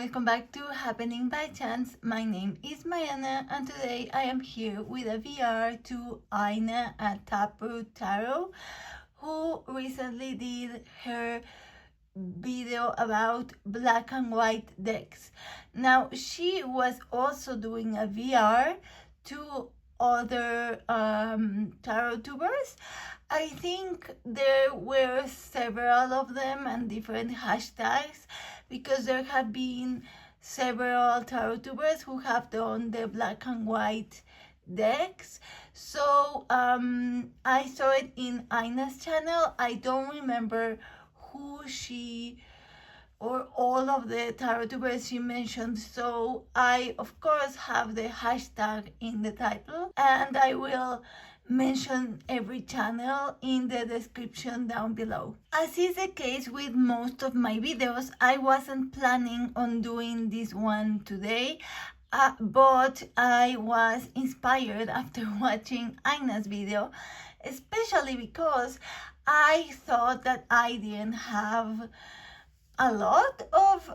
welcome back to Happening by Chance. My name is Mariana and today I am here with a VR to Aina at Taproot Tarot, who recently did her video about black and white decks. Now she was also doing a VR to other tarot tubers. I think there were several of them and different hashtags because there have been several tarot tubers who have done the black and white decks. So I saw it in Aina's channel. I don't remember who she or all of the tarot tubers she mentioned, so I of course have the hashtag in the title and I will mention every channel in the description down below. As is the case with most of my videos, I wasn't planning on doing this one today, but I was inspired after watching Aina's video, especially because I thought that I didn't have a lot of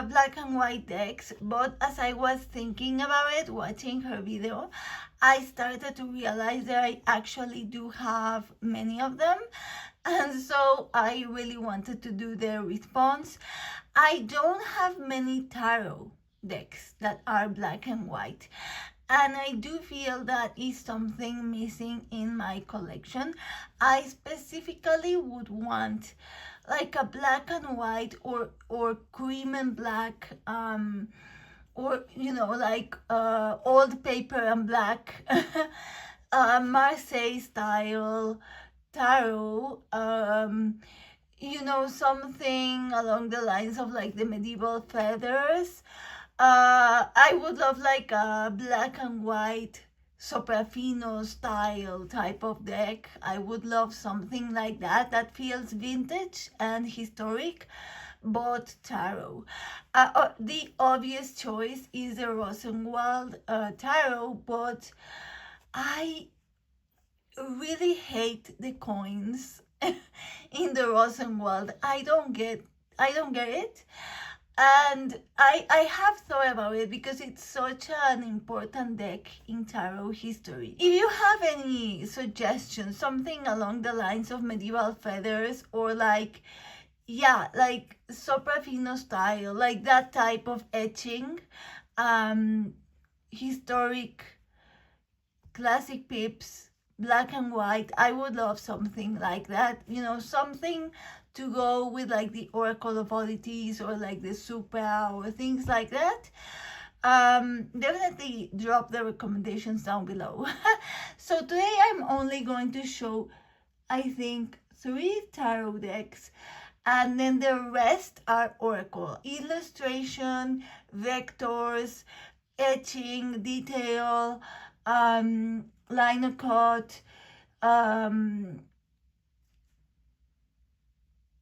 black and white decks, but as I was thinking about it, watching her video, I started to realize that I actually do have many of them, and so I really wanted to do the response. I don't have many tarot decks that are black and white, and I do feel that is something missing in my collection. I specifically would want like a black and white or cream and black or like old paper and black Marseille style tarot, something along the lines of like the medieval feathers. I would love like a black and white soprafino style type of deck. I would love something like that feels vintage and historic, but tarot. The obvious choice is the Rosenwald tarot, but I really hate the coins in the Rosenwald. I don't get it. And I have thought about it because it's such an important deck in tarot history. If you have any suggestions, something along the lines of medieval feathers or like soprafino style, like that type of etching, historic, classic pips, black and white, I would love something like that, something to go with like the Oracle of Oddities or like the Supra or things like that. Definitely drop the recommendations down below. So today I'm only going to show, I think, 3 tarot decks, and then the rest are Oracle. Illustration, vectors, etching, detail, line of cut,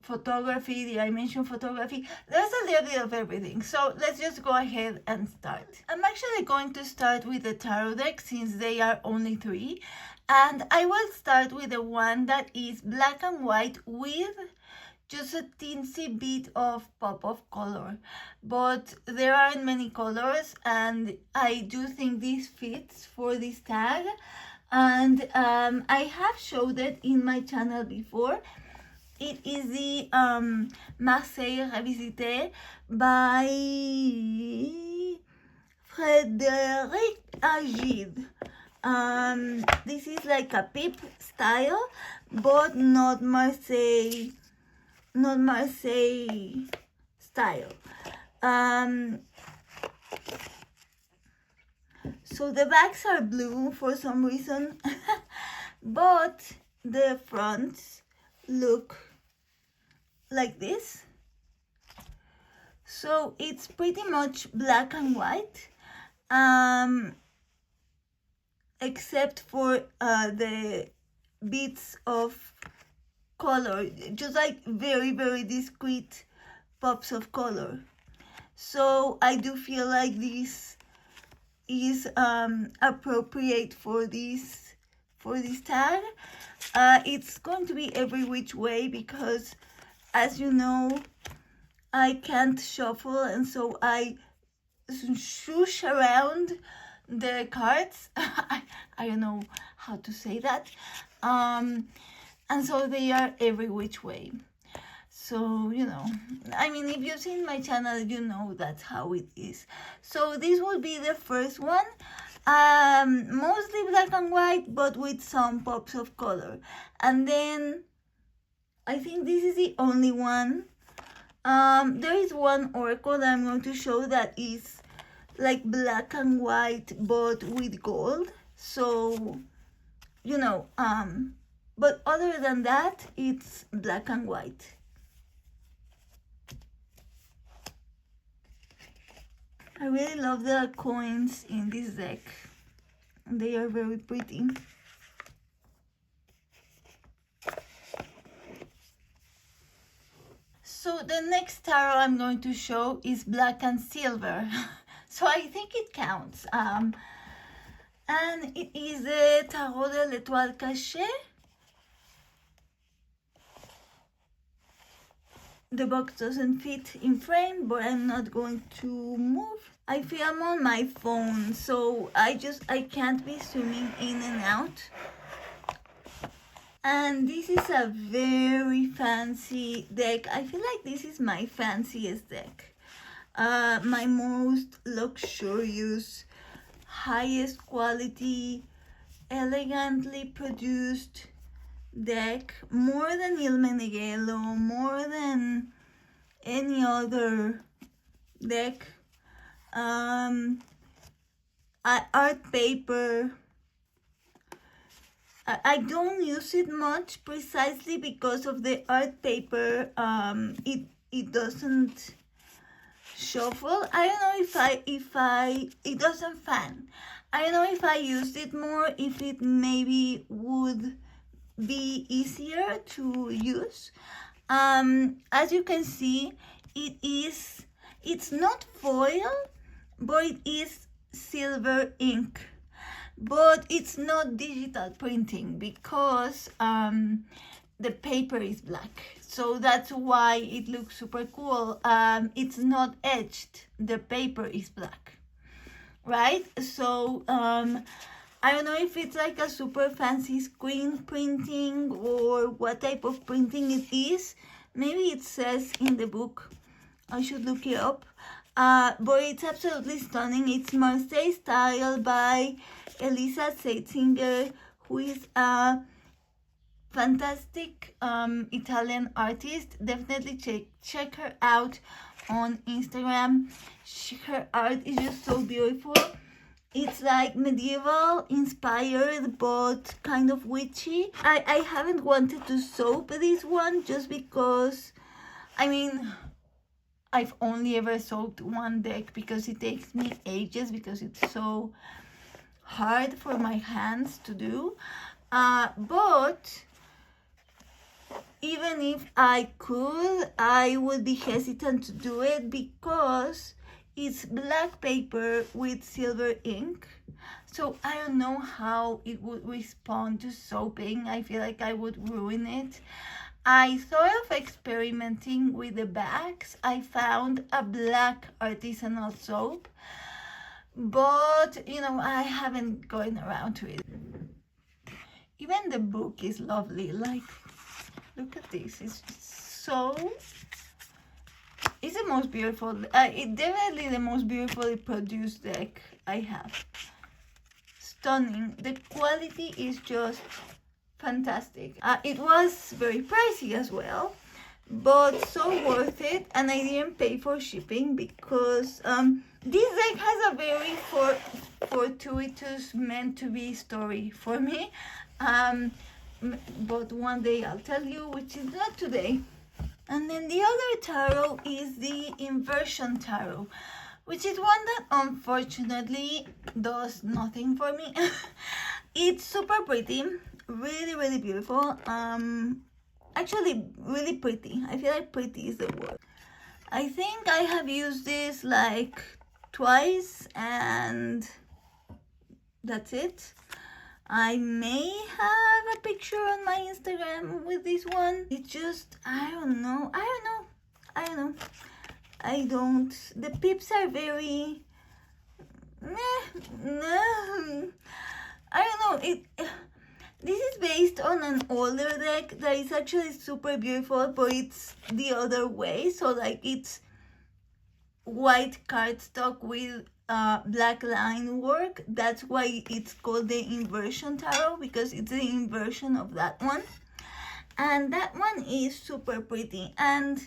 photography, the dimension photography. There's a little bit of everything. So let's just go ahead and start. I'm actually going to start with the tarot deck since they are only 3. And I will start with the one that is black and white with just a teensy bit of pop of color. But there aren't many colors and I do think this fits for this tag. And I have showed it in my channel before. It is the Marseille Revisité by Frédéric Agid. This is like a pip style, but not Marseille style. So the backs are blue for some reason, but the fronts look like this. So it's pretty much black and white, except for the bits of color, just like very, very discreet pops of color. So I do feel like this is appropriate for this tag. It's going to be every which way because, as you know, I can't shuffle, and so I swoosh around the cards. I don't know how to say that. And so they are every which way. So, you know, I mean, if you've seen my channel, you know that's how it is. So this will be the first one. Mostly black and white, but with some pops of color. And then I think this is the only one. There is one oracle that I'm going to show that is like black and white, but with gold. So, you know, but other than that, it's black and white. I really love the coins in this deck. They are very pretty. So the next tarot I'm going to show is black and silver. So I think it counts. And it is the Tarot de l'Étoile Cachée. The box doesn't fit in frame, but I'm not going to move. I film on my phone, so I can't be zooming in and out. And this is a very fancy deck. I feel like this is my fanciest deck. My most luxurious, highest quality, elegantly produced deck. More than Il Meneghello, more than any other deck. Art paper. I don't use it much precisely because of the art paper. It doesn't shuffle. I don't know if it doesn't fan. I don't know if I used it more, if it maybe would be easier to use. As you can see, it's not foil, but it is silver ink. But it's not digital printing because the paper is black. So that's why it looks super cool. It's not etched. The paper is black, right? So I don't know if it's like a super fancy screen printing or what type of printing it is. Maybe it says in the book. I should look it up. But it's absolutely stunning. It's Marseille style by Eliza Seitzinger, who is a fantastic Italian artist. Definitely check her out on Instagram. Her art is just so beautiful. It's like medieval inspired, but kind of witchy. I haven't wanted to soap this one just because, I mean, I've only ever soaked one deck because it takes me ages because it's so hard for my hands to do. But even if I could, I would be hesitant to do it because it's black paper with silver ink. So I don't know how it would respond to soaping. I feel like I would ruin it. I thought of experimenting with the bags. I found a black artisanal soap, but you know, I haven't gone around to it. Even the book is lovely. Like, look at this. It's the most beautiful. It's definitely the most beautifully produced deck I have. Stunning. The quality is just fantastic. It was very pricey as well, but so worth it, and I didn't pay for shipping because this deck has a very fortuitous meant to be story for me, but one day I'll tell you, which is not today. And then the other tarot is the Inversion tarot, which is one that unfortunately does nothing for me. It's super pretty, really beautiful. Actually really pretty. I feel like pretty is the word. I think I have used this like twice and that's it. I may have a picture on my Instagram with this one. It's just, I don't know. The pips are very, I don't know, this is based on an older deck that is actually super beautiful, but it's the other way, so like it's white cardstock with black line work. That's why it's called the Inversion Tarot, because it's the inversion of that one. And that one is super pretty, and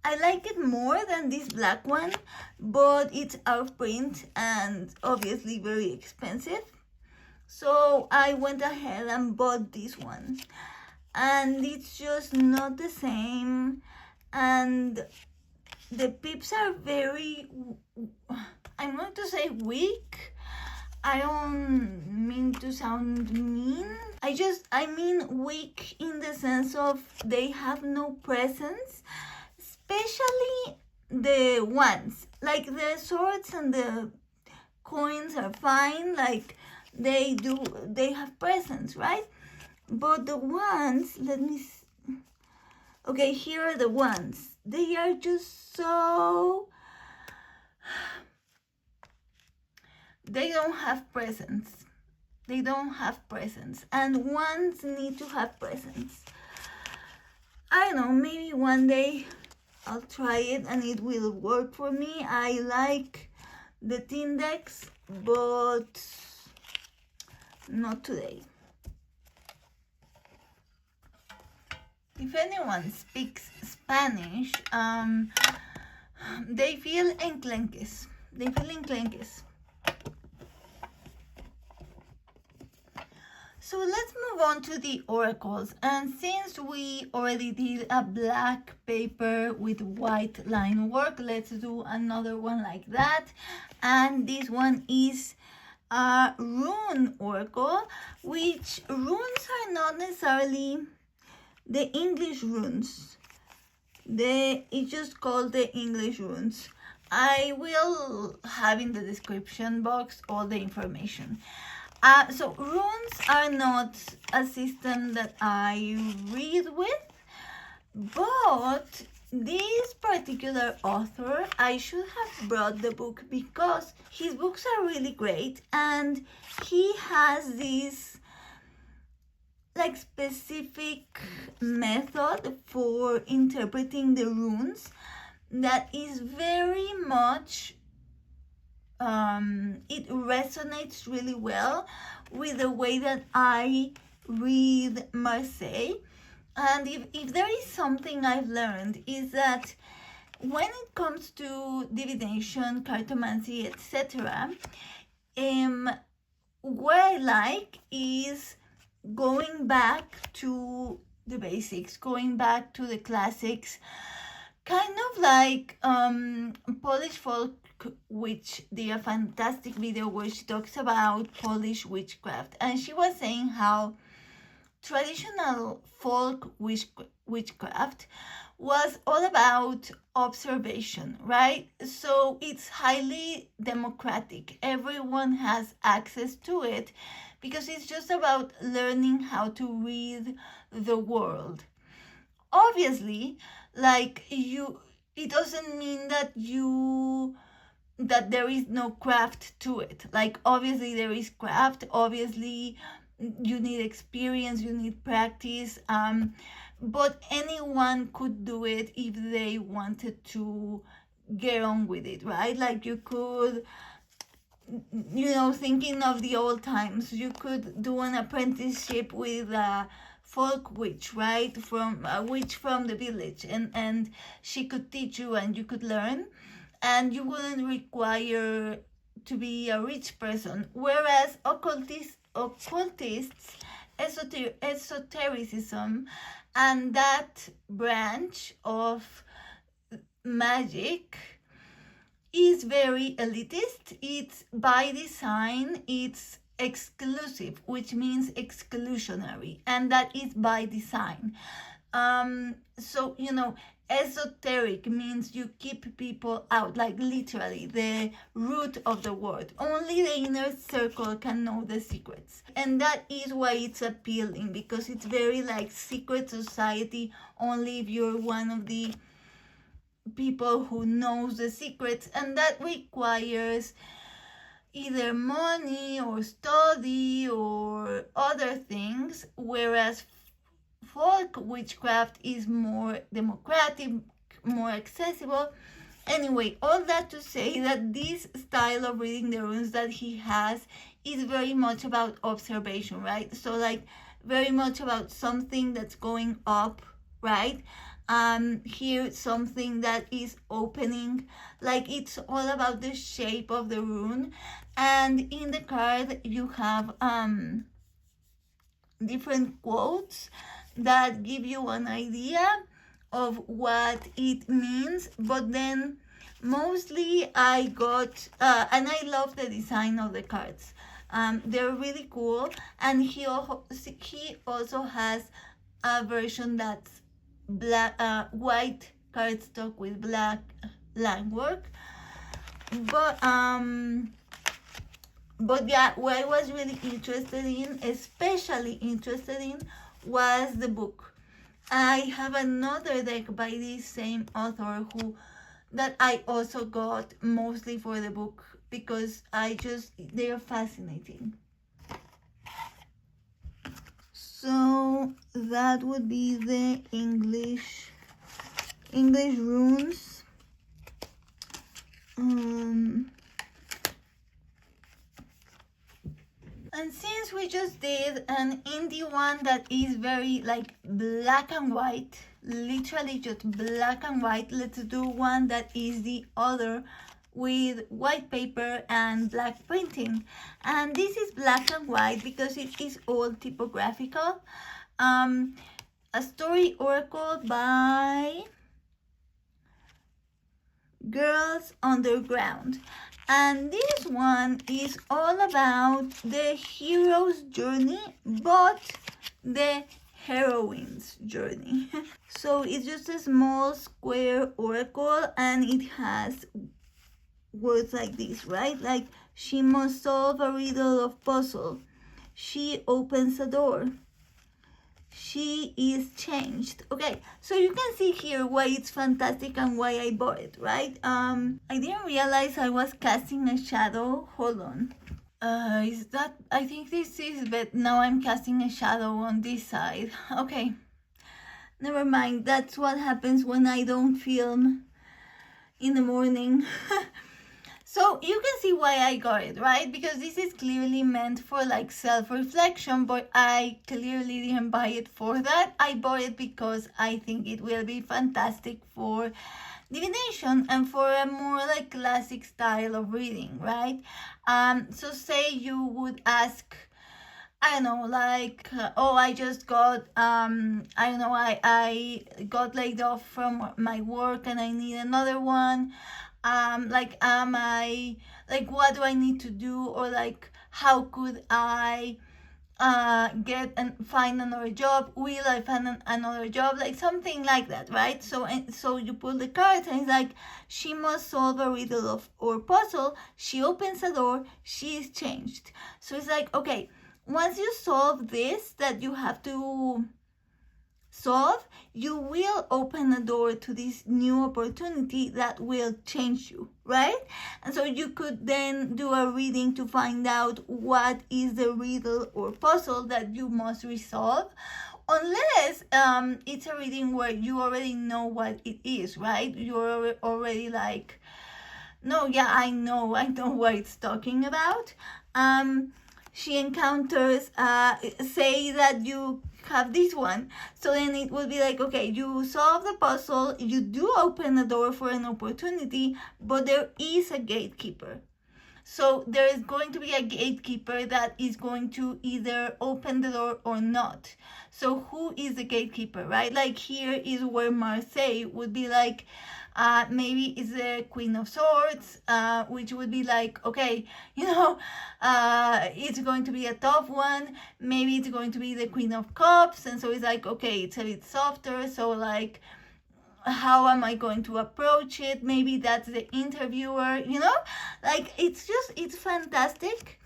I like it more than this black one, but it's out of print and obviously very expensive. So I went ahead and bought this one, and it's just not the same, and the pips are very, I'm going to say weak. I don't mean to sound mean. I mean weak in the sense of they have no presence, especially the ones. Like the swords and the coins are fine, like they have presence, right? But the ones, okay, here are the ones. They are just so, they don't have presence. They don't have presence, and ones need to have presence. I don't know, maybe one day I'll try it and it will work for me. I like the tin decks, but not today. If anyone speaks Spanish, they feel enclenques. So let's move on to the oracles. And since we already did a black paper with white line work, let's do another one like that. And this one is a rune oracle, which runes are not necessarily the English runes. It's just called the English runes. I will have in the description box all the information. So runes are not a system that I read with, but this particular author, I should have brought the book because his books are really great, and he has this like specific method for interpreting the runes that is very much it resonates really well with the way that I read Marseille. And if there is something I've learned, is that when it comes to divination, cartomancy, etc., what I like is going back to the basics, going back to the classics, kind of like Polish folk witch did a fantastic video where she talks about Polish witchcraft, and she was saying how traditional folk witchcraft was all about observation, right? So it's highly democratic. Everyone has access to it because it's just about learning how to read the world. Obviously, like it doesn't mean that there is no craft to it. Like obviously there is craft, obviously you need experience, you need practice, but anyone could do it if they wanted to get on with it, right? Like you could, thinking of the old times, you could do an apprenticeship with a folk witch, right? From a witch from the village, and she could teach you and you could learn, and you wouldn't require to be a rich person. Whereas occultists, esotericism, and that branch of magic is very elitist. It's by design, it's exclusive, which means exclusionary, and that is by design. So esoteric means you keep people out, like literally the root of the word. Only the inner circle can know the secrets, and that is why it's appealing, because it's very like secret society. Only if you're one of the people who knows the secrets, and that requires either money or study or other things, whereas folk witchcraft is more democratic, more accessible. Anyway, all that to say that this style of reading the runes that he has is very much about observation, right? So like very much about something that's going up, right? Here something that is opening, like it's all about the shape of the rune. And in the card you have different quotes that give you an idea of what it means, but then mostly I got and I love the design of the cards. They're really cool, and he also has a version that's black, white cardstock with black line work. But yeah, what I was really interested in, especially interested in, was the book. I have another deck by this same author that I also got mostly for the book because they're fascinating. So that would be the English runes. And since we just did an indie one that is very like black and white, literally just black and white, let's do one that is the other with white paper and black printing. And this is black and white because it is all typographical. A story oracle by Girls Underground. And this one is all about the hero's journey, but the heroine's journey. So it's just a small square oracle, and it has words like this, right? Like, she must solve a riddle of puzzle. She opens a door. She is changed. Okay, so you can see here why it's fantastic and why I bought it, right? I didn't realize I was casting a shadow. Hold on. I think this is, but now I'm casting a shadow on this side. Okay, never mind. That's what happens when I don't film in the morning. So you can see why I got it, right? Because this is clearly meant for like self-reflection, but I clearly didn't buy it for that. I bought it because I think it will be fantastic for divination and for a more like classic style of reading, right? So say you would ask, I don't know, like, oh, I just got, I don't know, I got laid off from my work and I need another one. Like, what do I need to do? Or like, how could I get and find another job? Will I find another job? Like something like that, right? So you pull the cards and it's like, she must solve a riddle or puzzle. She opens a door. She is changed. So it's like, okay, once you solve this that you have to solve, you will open a door to this new opportunity that will change you, right? And so you could then do a reading to find out what is the riddle or puzzle that you must resolve, unless it's a reading where you already know what it is, right? You're already like, no, yeah, I know what it's talking about. She encounters, say that you have this one, so then it will be like, okay, you solve the puzzle, you do open the door for an opportunity, but there is a gatekeeper. So there is going to be a gatekeeper that is going to either open the door or not. So who is the gatekeeper, right? Like here is where Marseille would be like, maybe it's the Queen of Swords, which would be like, okay, it's going to be a tough one. Maybe it's going to be the Queen of Cups, and so it's like, okay, it's a bit softer, so like, how am I going to approach it? Maybe that's the interviewer, like it's fantastic.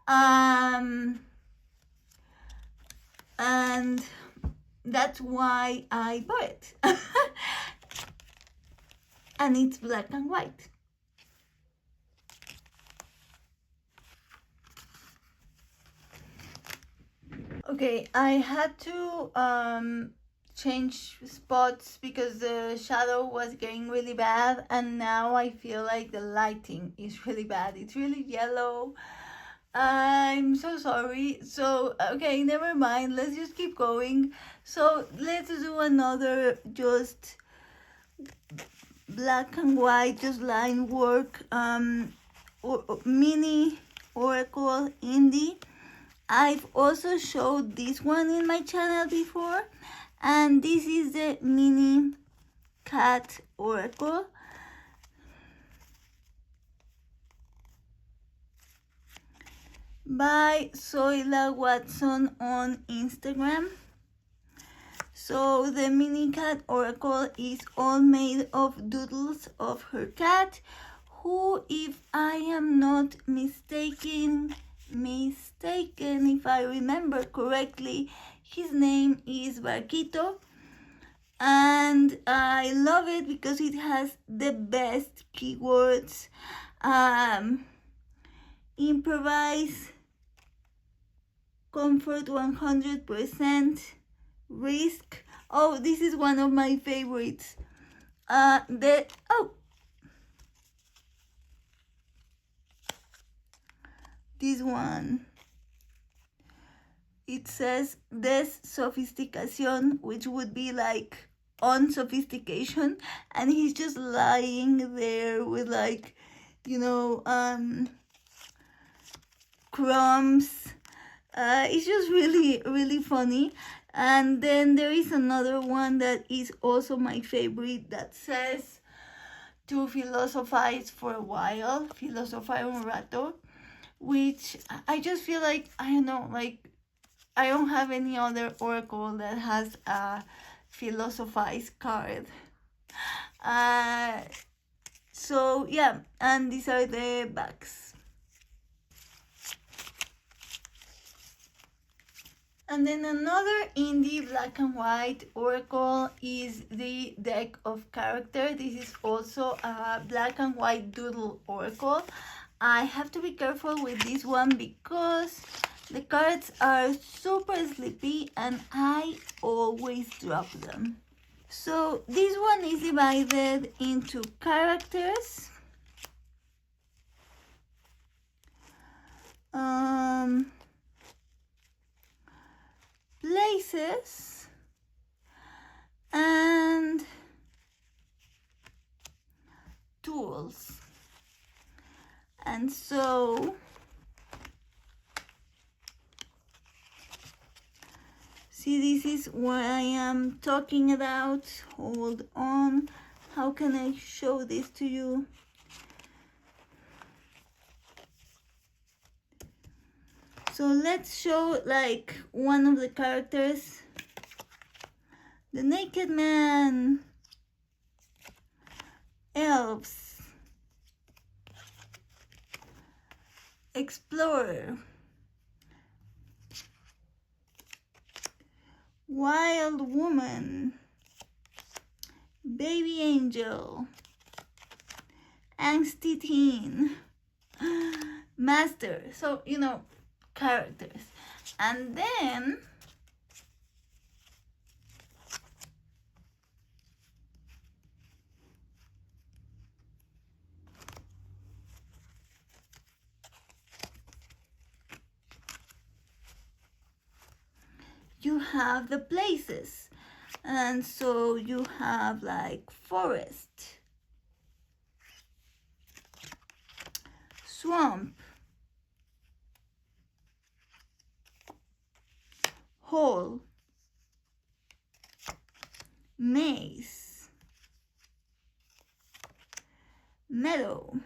And that's why I bought it. and it's black and white. Okay, I had to change spots because the shadow was getting really bad, and now I feel like the lighting is really bad. It's really yellow. I'm so sorry. So, okay, never mind. Let's just keep going. So, let's do another just black and white, just line work, or mini Oracle indie. I've also showed this one in my channel before, and this is the mini cat Oracle. By soylawatson on Instagram. So the mini cat Oracle is all made of doodles of her cat, who, if I am not mistaken, if I remember correctly, his name is Barquito, and I love it because it has the best keywords. Improvise, comfort 100%, risk. Oh, this is one of my favorites. This one, it says des-sophistication, which would be like unsophistication, and he's just lying there with, like, you know, crumbs. It's just really, really funny. And then there is another one that is also my favorite that says to philosophize for a while, filosofar un rato, which I just feel like, I don't know, like, I don't have any other oracle that has a philosophize card. So yeah, and these are the backs. And then another indie black and white oracle is the deck of character. This is also a black and white doodle oracle. I have to be careful with this one because the cards are super sleepy and I always drop them. So this one is divided into characters, places, and tools. And so see, this is what I am talking about. Hold on, how can I show this to you? So let's show like one of the characters. The naked man, elves, explorer, wild woman, baby angel, angsty teen, master. So, you know, characters. And then you have the places. And so you have like forest, swamp, hole, maze, meadow,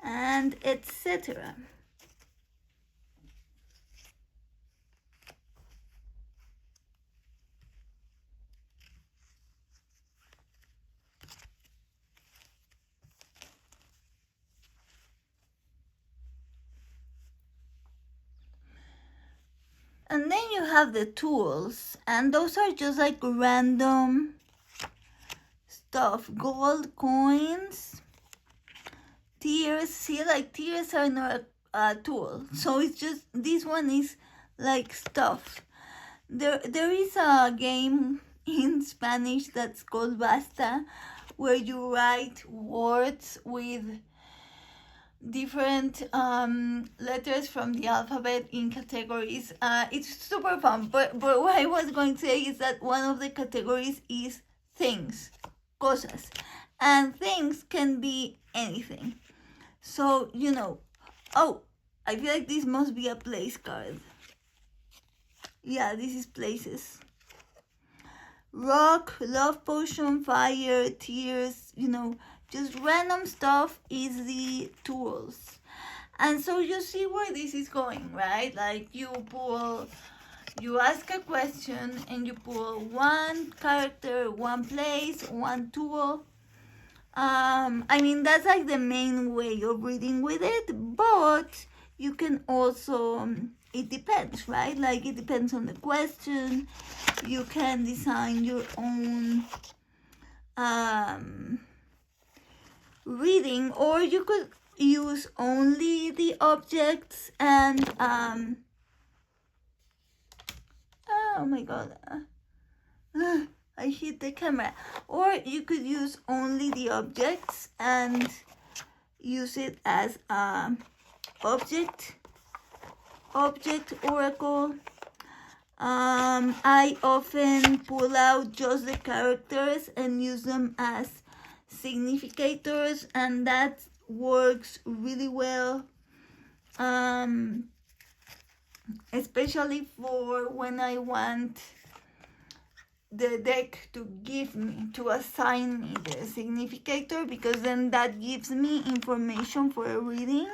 and etc. And then you have the tools, and those are just like random stuff, gold coins, tears. See, like tears are not a tool, so it's just, this one is like stuff. There is a game in Spanish that's called Basta, where you write words with different letters from the alphabet in categories. It's super fun, but what I was going to say is that one of the categories is things, cosas, and things can be anything. So, you know, oh, I feel like this must be a place card. Yeah, this is places. Rock, love potion, fire, tears, you know, just random stuff is the tools. And so you see where this is going, right? Like you ask a question and you pull one character, one place, one tool. I mean, that's like the main way of reading with it, but you can also, it depends, right? Like it depends on the question. You can design your own reading, or you could use only the objects and oh my god, I hit the camera. Or you could use only the objects and use it as object oracle. I often pull out just the characters and use them as significators, and that works really well, especially for when I want the deck to assign me the significator, because then that gives me information for a reading.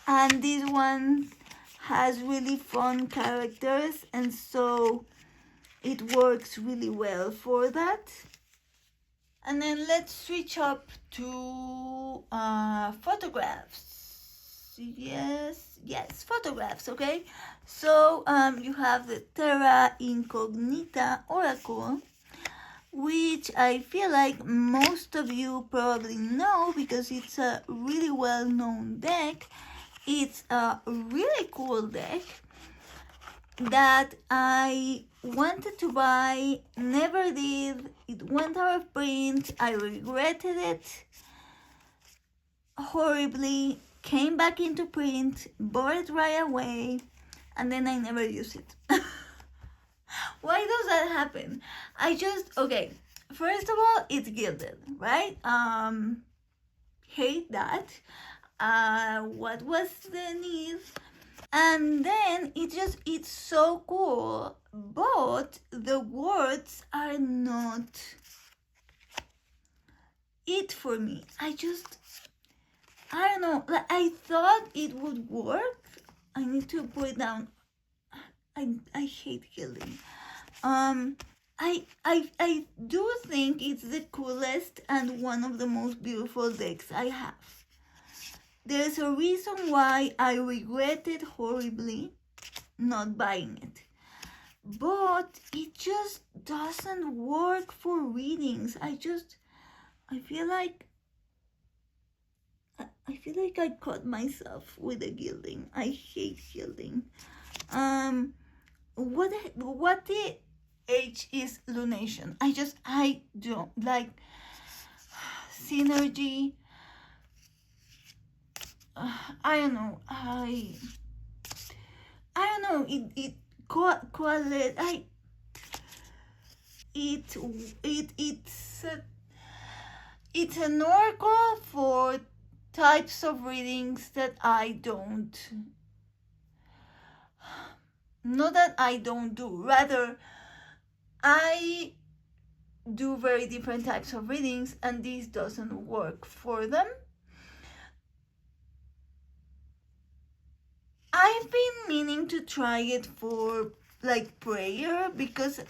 And this one has really fun characters, and so it works really well for that. And then let's switch up to photographs. Yes, photographs, okay? So you have the Terra Incognita Oracle, which I feel like most of you probably know because it's a really well-known deck. It's a really cool deck that I wanted to buy, never did. It went out of print. I regretted it horribly, came back into print, bought it right away, and then I never used it. Why does that happen? Okay, first of all, it's gilded, right? Hate that. What was the need? And then it's so cool, but the words are not it for me. I don't know, like I thought it would work. I need to put it down. I hate gilding. I do think it's the coolest and one of the most beautiful decks I have. There's a reason why I regretted horribly not buying it. But it just doesn't work for readings. I feel like I caught myself with the gilding. I hate gilding. What the H is lunation. I don't like synergy. I don't know. I don't know. It's an oracle for types of readings that I don't. Not that I don't do. Rather, I do very different types of readings, and this doesn't work for them. I've been meaning to try it for like prayer, because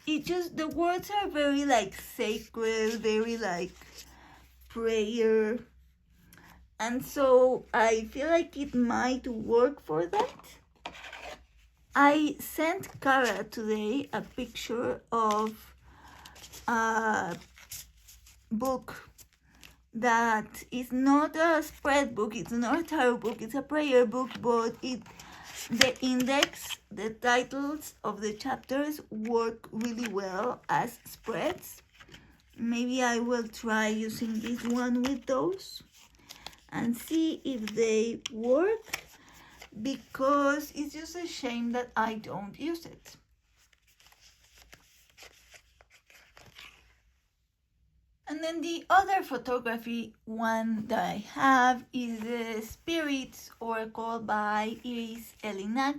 the words are very like sacred, very like prayer, and so I feel like it might work for that. I sent Cara today a picture of book that is not a spread book, it's not a tarot book, it's a prayer book, but the index, the titles of the chapters work really well as spreads. Maybe I will try using this one with those and see if they work, because it's just a shame that I don't use it. And then the other photography one that I have is the Spirits Oracle by Eliza,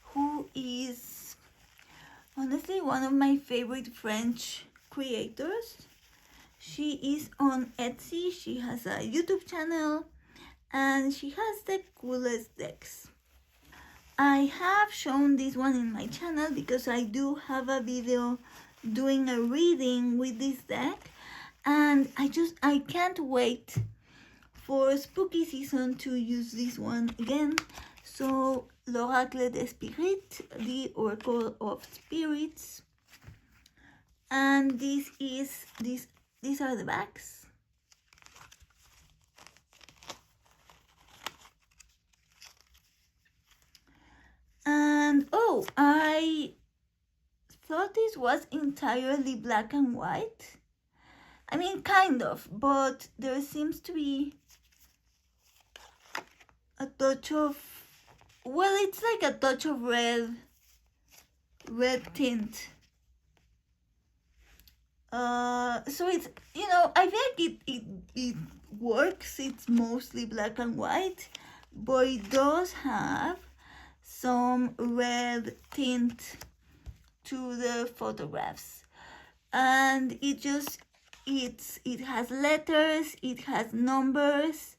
who is honestly one of my favorite French creators. She is on Etsy, she has a YouTube channel, and she has the coolest decks. I have shown this one in my channel because I do have a video doing a reading with this deck, and I can't wait for spooky season to use this one again. So l'Oracle des Spirits, the Oracle of Spirits, and these are the backs. And oh, I thought this was entirely black and white. I mean, kind of, but there seems to be a touch of, well, it's like a touch of red tint. So it's, I feel like it works. It's mostly black and white, but it does have some red tint to the photographs, and it has letters, it has numbers,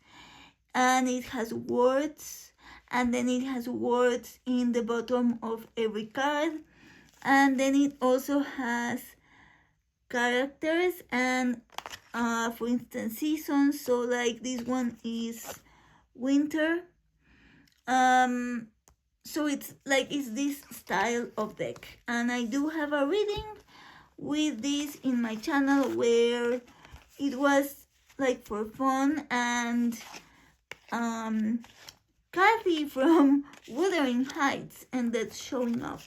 and it has words, and then it has words in the bottom of every card, and then it also has characters and for instance seasons. So like this one is winter, so it's this style of deck, and I do have a reading with this in my channel where it was like for fun, and Kathy from Wuthering Heights ended showing up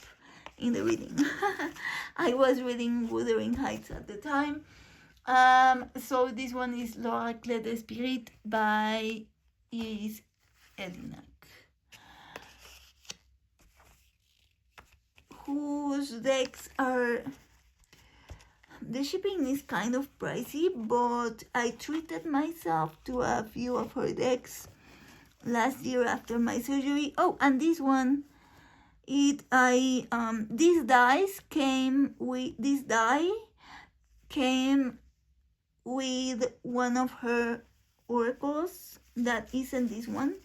in the reading. I was reading Wuthering Heights at the time. So this one is l'Oracle des Spirits by Eliza, whose decks are, the shipping is kind of pricey, but I treated myself to a few of her decks last year after my surgery. Oh, and this one, this die came with one of her oracles that isn't this one,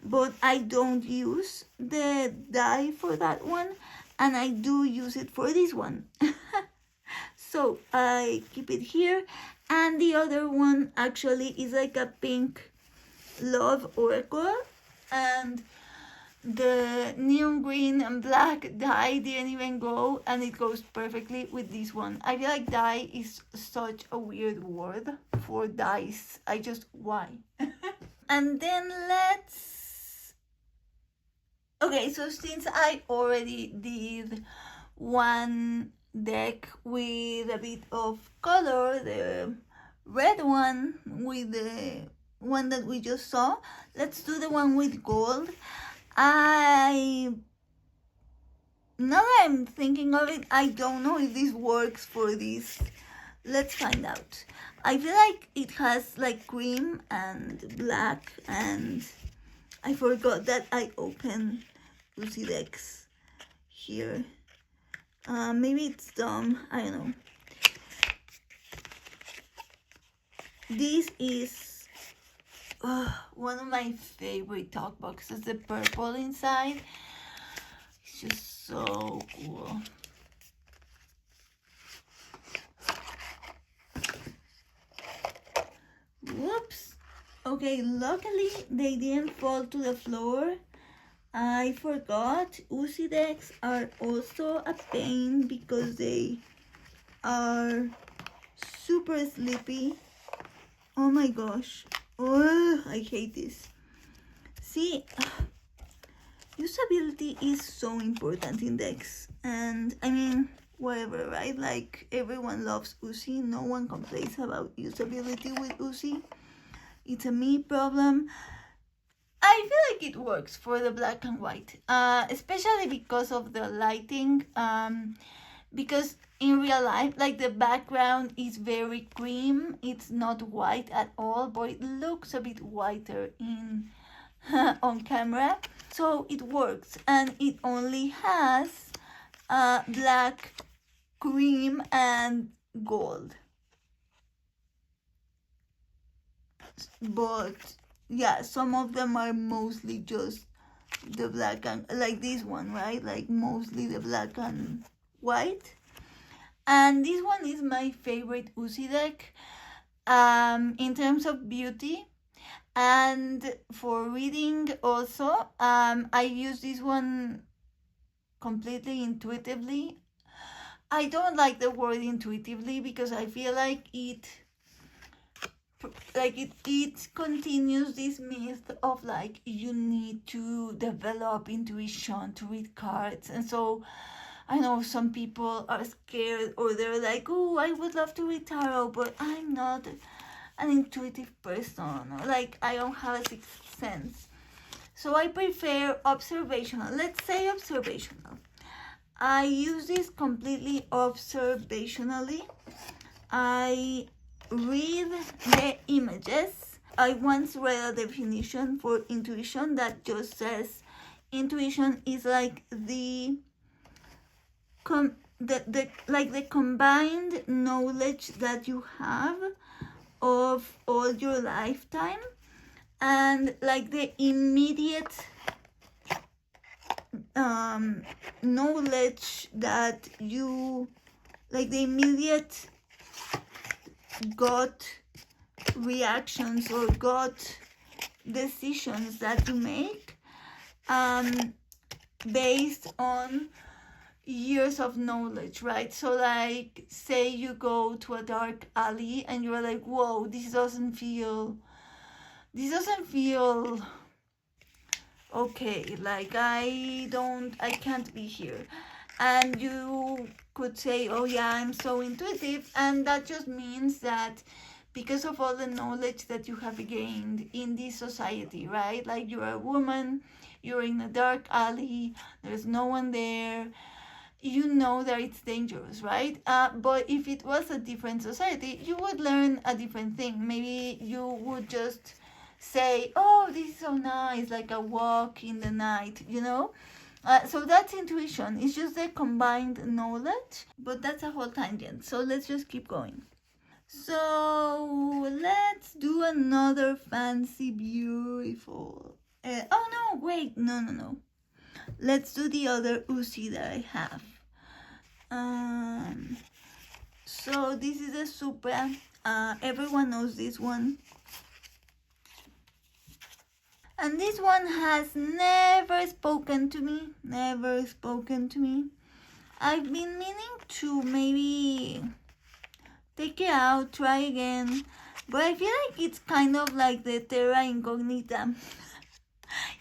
but I don't use the die for that one, and I do use it for this one. So I keep it here, and the other one actually is like a pink love oracle, and the neon green and black dye didn't even go, and it goes perfectly with this one. I feel like dye is such a weird word for dice. Why? And then okay, so since I already did one deck with a bit of color, the red one with the one that we just saw, let's do the one with gold. Now that I'm thinking of it, I don't know if this works for this. Let's find out. I feel like it has like cream and black, and I forgot that I opened Lucy decks here. Maybe it's dumb, I don't know. This is one of my favorite talk boxes, the purple inside. It's just so cool. Whoops. Okay, luckily they didn't fall to the floor. I forgot. Uzi decks are also a pain because they are super sleepy. Oh my gosh. Oh, I hate this. See, usability is so important in decks. And I mean, whatever, right? Like, everyone loves Uzi. No one complains about usability with Uzi. It's a me problem. I feel like it works for the black and white, especially because of the lighting. Because in real life, like, the background is very cream. It's not white at all, but it looks a bit whiter in on camera. So it works, and it only has black, cream, and gold. But yeah, some of them are mostly just the black and, like this one, right? Like, mostly the black and white. And this one is my favorite Uzi deck in terms of beauty. And for reading also, I use this one completely intuitively. I don't like the word intuitively because I feel like it continues this myth of, like, you need to develop intuition to read cards. And so I know some people are scared, or they're like, oh, I would love to read tarot, but I'm not an intuitive person, or like, I don't have a sixth sense. So I prefer observational. Let's say observational. I use this completely observationally. I read the images. I once read a definition for intuition that just says intuition is like the combined knowledge that you have of all your lifetime, and like the immediate knowledge that you, like, the immediate gut reactions or gut decisions that you make based on years of knowledge, right? So, like, say you go to a dark alley and you're like, whoa, this doesn't feel okay, like, I can't be here. And you could say, oh yeah, I'm so intuitive, and that just means that because of all the knowledge that you have gained in this society, right? Like, you're a woman, you're in a dark alley, there's no one there, you know that it's dangerous, right? But if it was a different society, you would learn a different thing. Maybe you would just say, oh, this is so nice, like a walk in the night, you know? So that's intuition. It's just a combined knowledge, but that's a whole tangent. So let's just keep going. So let's do another fancy, beautiful. Oh no, wait, no. Let's do the other Uzi that I have. So this is a Supra. Everyone knows this one. And this one has never spoken to me. I've been meaning to maybe take it out, try again. But I feel like it's kind of like the terra incognita.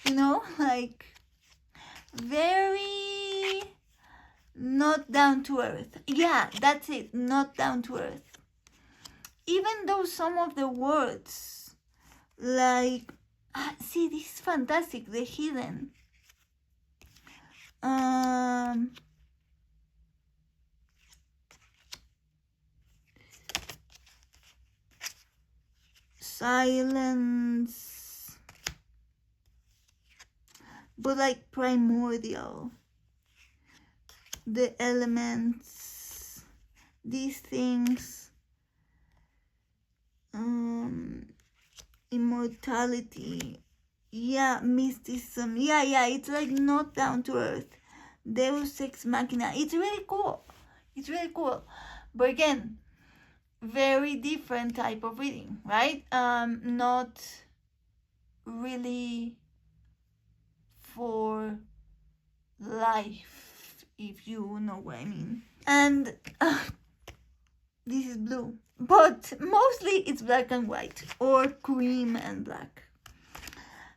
You know, like, very not down to earth. Yeah, that's it, not down to earth. Even though some of the words, like, see, this is fantastic, the hidden. Silence, but like primordial. The elements, these things, immortality, yeah, mysticism, yeah, it's like not down to earth. Deus ex machina. It's really cool. But again, very different type of reading, right? Not really for life, if you know what I mean. And this is blue, but mostly it's black and white, or cream and black.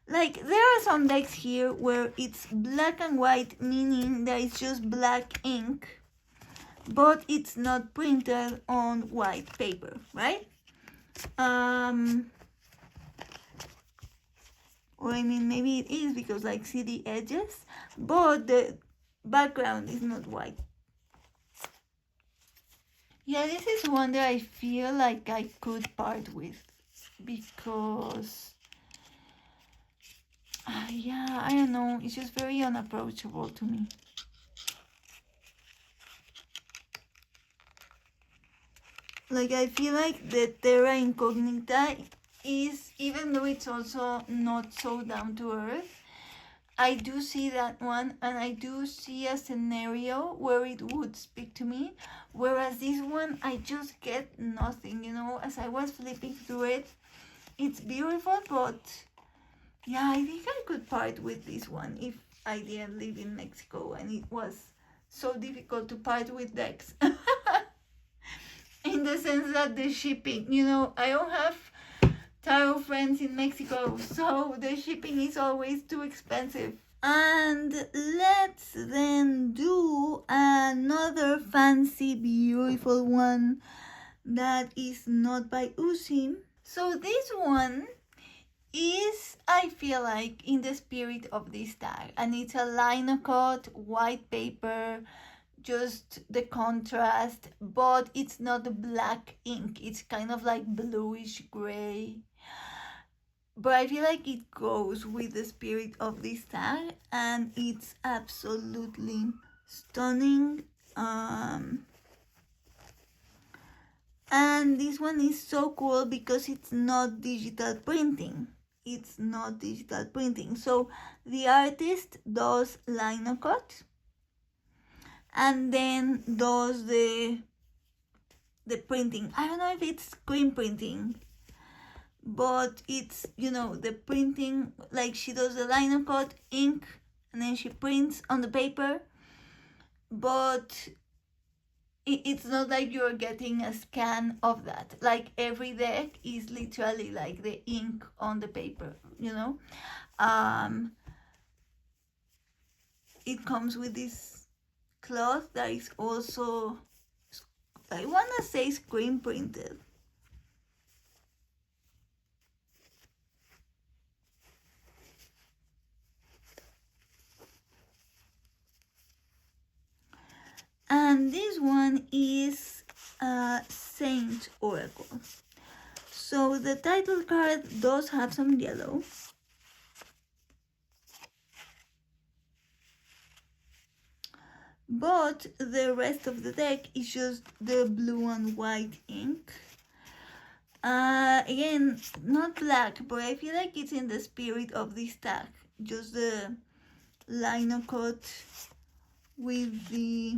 Like, there are some decks here where it's black and white, meaning that it's just black ink, but it's not printed on white paper, right? Or I mean, maybe it is because like see the edges, but the background is not white. Yeah, this is one that I feel like I could part with, because yeah, I don't know, it's just very unapproachable to me. Like, I feel like the terra incognita is, even though it's also not so down to earth, I do see that one, and I do see a scenario where it would speak to me, whereas this one, I just get nothing, you know. As I was flipping through it, it's beautiful, but yeah, I think I could part with this one if I didn't live in Mexico and it was so difficult to part with decks. In the sense that the shipping, you know, I don't have tarot friends in Mexico, so the shipping is always too expensive. And let's then do another fancy, beautiful one that is not by Uzi. So this one is, I feel like, in the spirit of this tag, and it's a linocut, white paper, just the contrast, but it's not black ink, it's kind of like bluish gray, but I feel like it goes with the spirit of this tag, and it's absolutely stunning. And this one is so cool because it's not digital printing. It's not digital printing. So the artist does linocut and then does the printing. I don't know if it's screen printing, but it's, you know, the printing, like she does the linocut, ink, and then she prints on the paper, but it's not like you're getting a scan of that. Like, every deck is literally like the ink on the paper, you know. It comes with this cloth that is also, I want to say, screen printed. And this one is Saint Oracle. So the title card does have some yellow. But the rest of the deck is just the blue and white ink. Again, not black, but I feel like it's in the spirit of this tag. Just the linocut with the...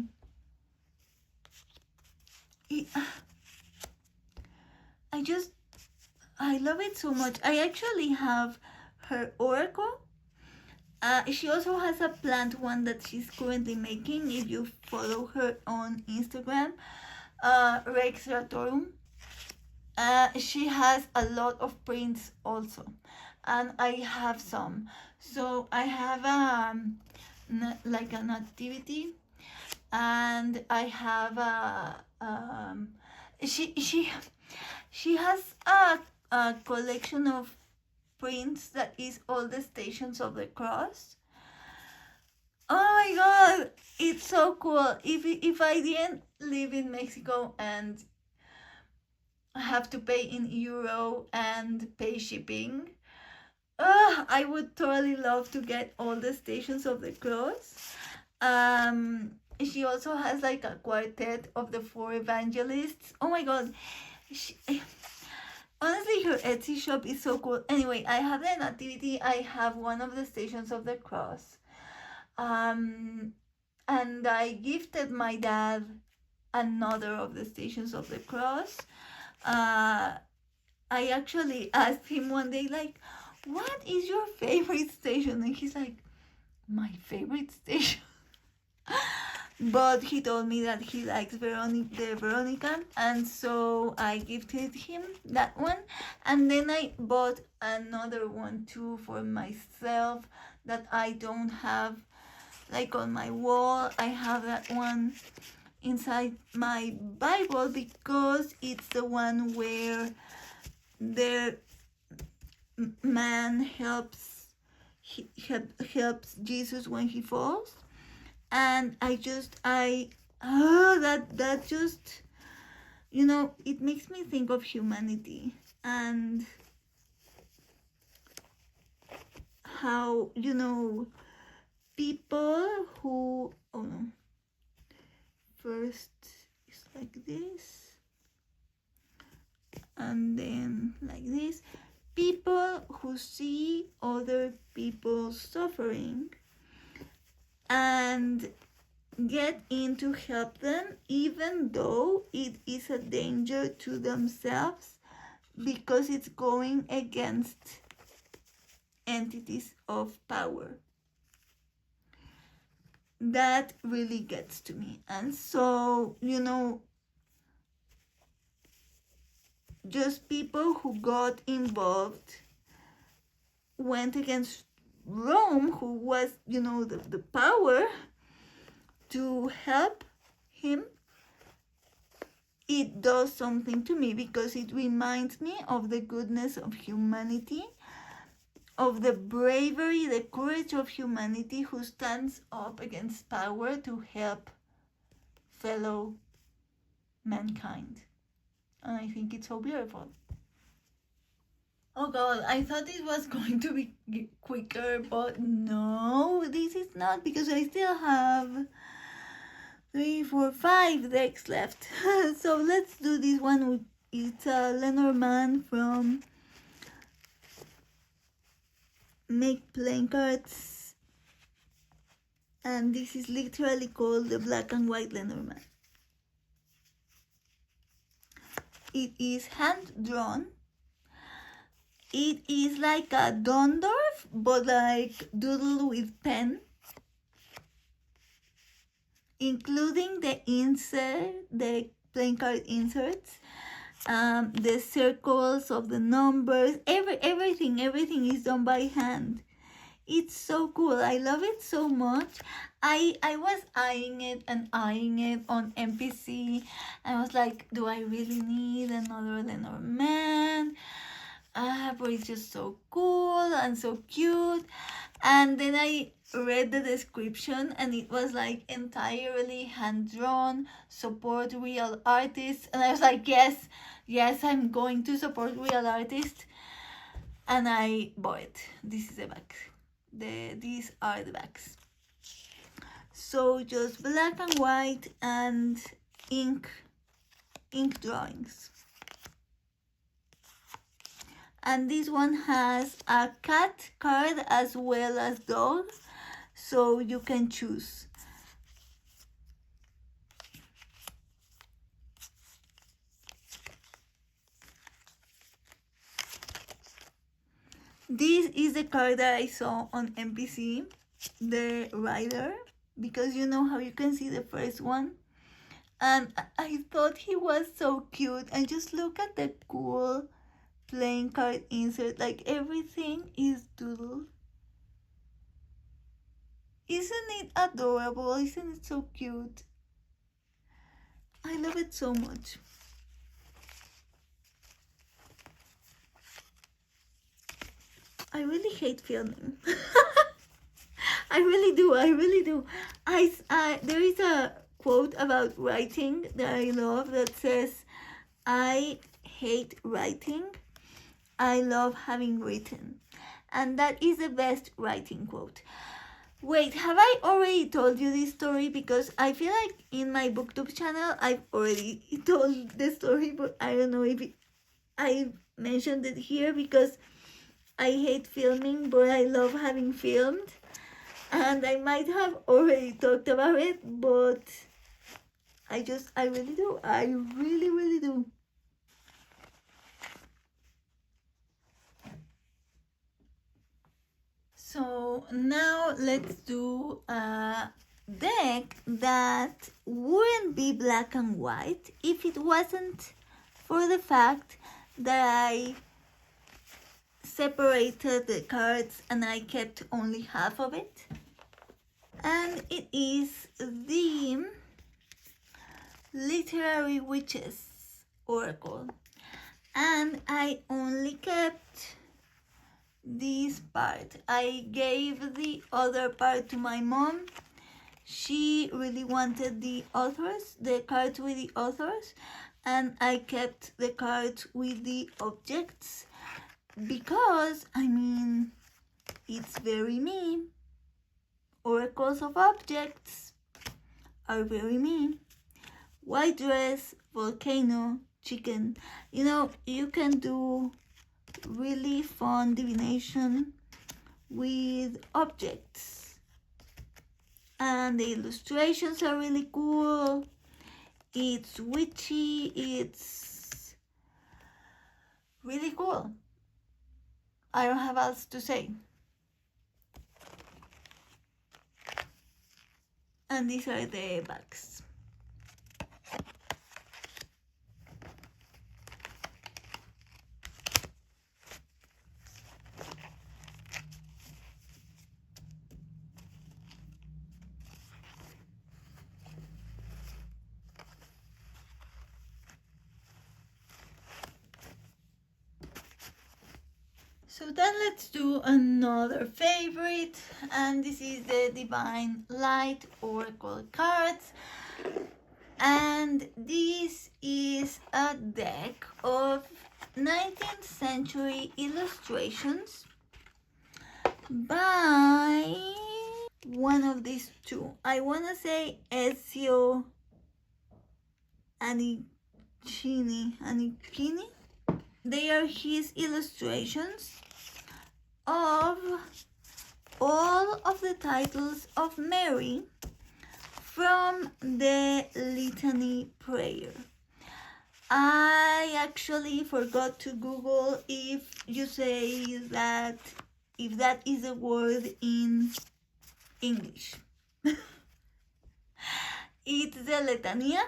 I love it so much. I actually have her Oracle. She also has a plant one that she's currently making, if you follow her on Instagram, Rex Ratorum. She has a lot of prints also, and I have some. So I have like an activity, and I have she has a collection of prints that is all the Stations of the Cross. Oh my god, it's so cool. If I didn't live in Mexico and have to pay in euro and pay shipping, I would totally love to get all the Stations of the Cross. She also has like a quartet of the 4 evangelists. Oh my god, honestly, her Etsy shop is so cool. Anyway, I have the Nativity. I have one of the Stations of the Cross. And I gifted my dad another of the Stations of the Cross. I actually asked him one day, like, what is your favorite station? And he's like, my favorite station? but he told me that he likes the Veronican, and so I gifted him that one. And then I bought another one too for myself that I don't have like on my wall. I have that one inside my Bible because it's the one where the man helps Jesus when he falls. And that just, it makes me think of humanity and how, people who, first it's like this and then like this. People who see other people suffering and get in to help them, even though it is a danger to themselves because it's going against entities of power. That really gets to me. And so, just people who got involved, went against Rome, who was, the power, to help him. It does something to me because it reminds me of the goodness of humanity, of the bravery, the courage of humanity who stands up against power to help fellow mankind. And I think it's so beautiful. Oh God, I thought it was going to be quicker, but no, this is not, because I still have 3, 4, 5 decks left. So let's do this one. It's a Lenormand from Make Playing Cards, and this is literally called the Black and White Lenormand. It is hand drawn. It is like a Dondorf, but like doodle with pen, including the insert, the playing card inserts, the circles of the numbers, everything is done by hand. It's so cool. I love it so much. I was eyeing it on NPC. I was like, do I really need another Lenormand? But it's just so cool and so cute. And then I read the description and it was like entirely hand-drawn, support real artists. And I was like, yes, I'm going to support real artists. And I bought it. This is the back. These are the backs. So just black and white and ink drawings. And this one has a cat card as well as dog, so you can choose. This is the card that I saw on NPC, the rider, because you know how you can see the first one. And I thought he was so cute. And just look at the cool playing card insert, like everything is doodled. Isn't it adorable? Isn't it so cute? I love it so much. I really hate filming. I really do. There is a quote about writing that I love that says, I hate writing. I love having written. And that is the best writing quote. Wait, have I already told you this story? Because I feel like in my booktube channel, I've already told the story, but I don't know if I mentioned it here because I hate filming, but I love having filmed. And I might have already talked about it, but I really do. I really do. So now let's do a deck that wouldn't be black and white if it wasn't for the fact that I separated the cards and I kept only half of it. And it is the Literary Witches Oracle. And I only kept this part. I gave the other part to my mom. She really wanted the authors, the cards with the authors, and I kept the cards with the objects because, I mean, it's very me. Oracles of objects are very me. White dress, volcano, chicken. You know, you can do really fun divination with objects. And the illustrations are really cool. It's witchy. It's really cool. I don't have else to say. And these are the backs. So then let's do another favorite, and this is the Divine Light Oracle cards. And this is a deck of 19th century illustrations by one of these two. I want to say Ezio Anichini. They are his illustrations of all of the titles of Mary from the Litany Prayer. I actually forgot to Google if you say that, if that is a word in English. It's the Litania,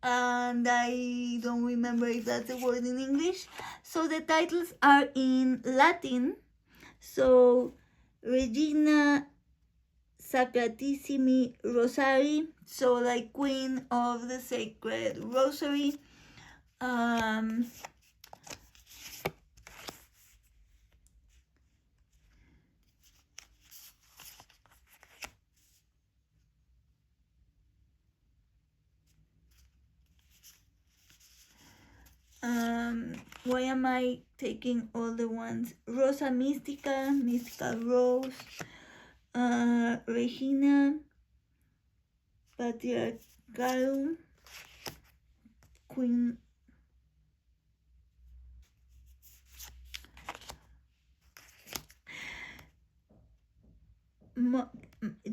and I don't remember if that's a word in English. So the titles are in Latin. So Regina Sacratissimi Rosari, so like Queen of the Sacred Rosary. Why am I taking all the ones? Rosa Mystica, Mystical Rose, Regina Patriarcharum, Queen,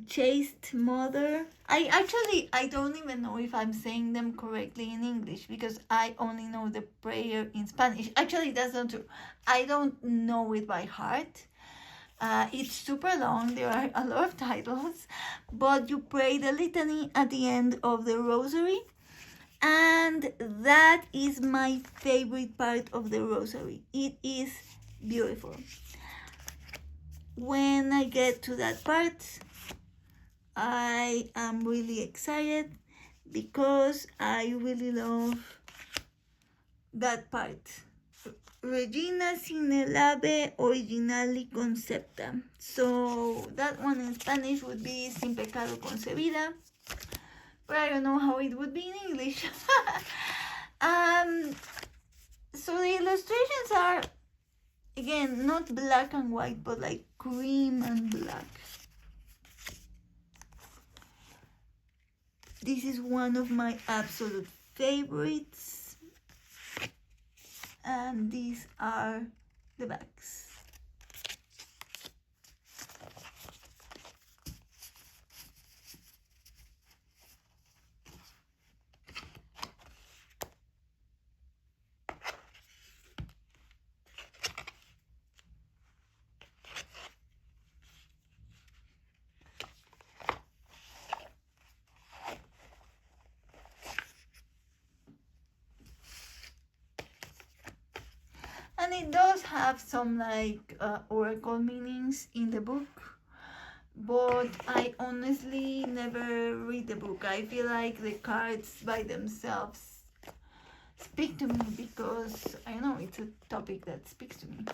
Chaste Mother. I don't even know if I'm saying them correctly in English because I only know the prayer in Spanish. Actually, that's not true. I don't know it by heart. It's super long. There are a lot of titles, but you pray the litany at the end of the rosary, and that is my favorite part of the rosary. It is beautiful. When I get to that part, I am really excited because I really love that part. Regina sine labe originali concepta. So that one in Spanish would be sin pecado concebida, but I don't know how it would be in English. So the illustrations are, again, not black and white, but like cream and black. This is one of my absolute favorites. And these are the backs. it does have some like oracle meanings in the book, but I honestly never read the book. I feel like the cards by themselves speak to me because I don't know, it's a topic that speaks to me.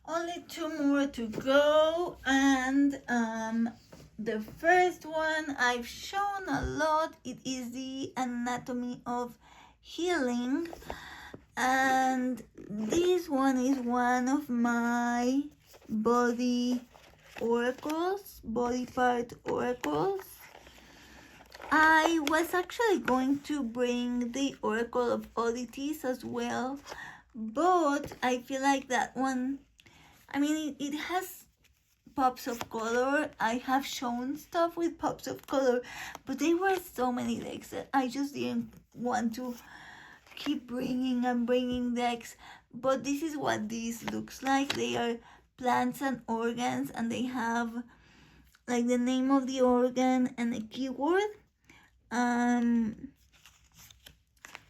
Only 2 more to go, and the first one I've shown a lot. It is the Anatomy of Healing, and this one is one of my body oracles, body part oracles. I was actually going to bring the Oracle of Oddities as well, but I feel like that one, I mean, it has pops of color. I have shown stuff with pops of color, but there were so many decks that I just didn't want to keep bringing and bringing decks. But this is what this looks like. They are plants and organs, and they have like the name of the organ and a keyword.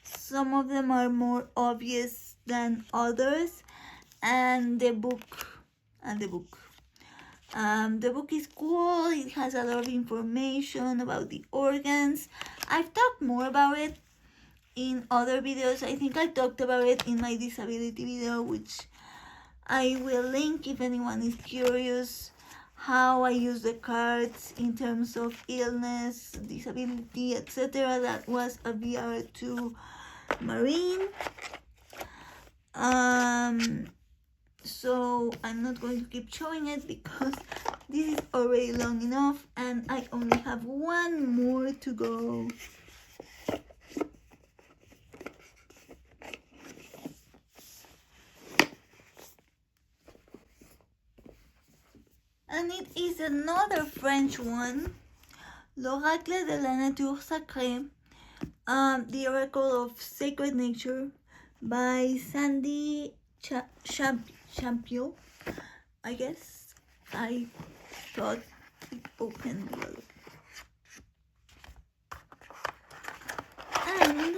Some of them are more obvious than others, and the book is cool. It has a lot of information about the organs. I've talked more about it in other videos. I think I talked about it in my disability video, which I will link if anyone is curious how I use the cards in terms of illness, disability, etc. That was a VR2 Marine. So I'm not going to keep showing it because this is already long enough, and I only have 1 more to go. And it is another French one, L'Oracle de la Nature Sacrée, the Oracle of Sacred Nature by Sandy Champion. I guess I thought it opened well. And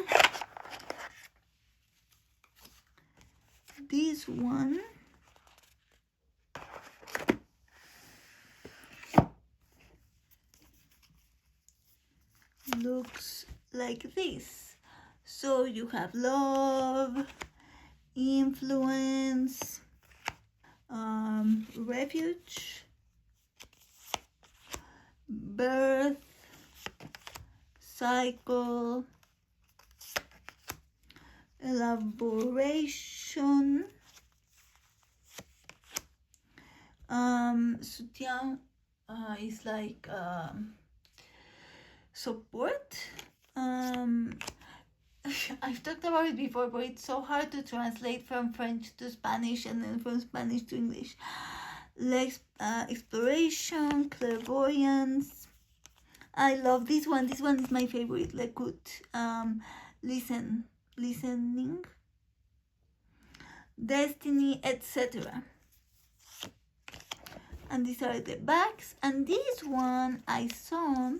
this one looks like this. So you have love, influence, refuge, birth, cycle, elaboration, soutien is like support. I've talked about it before, but it's so hard to translate from French to Spanish and then from Spanish to English. Exploration, clairvoyance. I love this one. This one is my favorite. L'écoute, listening, destiny, etc. And these are the backs. And this one I saw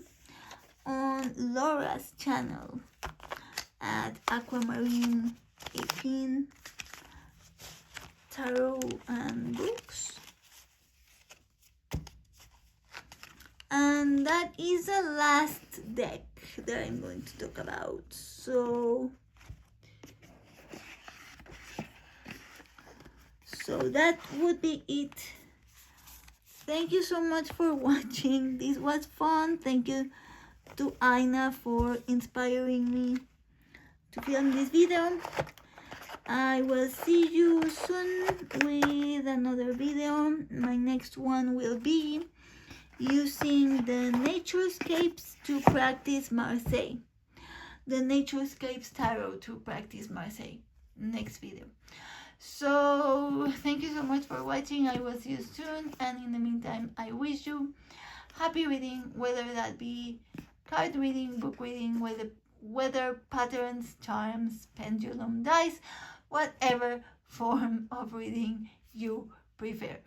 on Laura's channel at Aquamarine 18 Tarot and Books. And that is the last deck that I'm going to talk about. So that would be it. Thank you so much for watching. This was fun. Thank you to Aina for inspiring me to film this video. I will see you soon with another video. My next one will be using the Naturescapes to practice Marseille. The Naturescapes Tarot to practice Marseille. Next video. So thank you so much for watching. I will see you soon, and in the meantime I wish you happy reading, whether that be card reading, book reading, weather patterns, charms, pendulum, dice, whatever form of reading you prefer.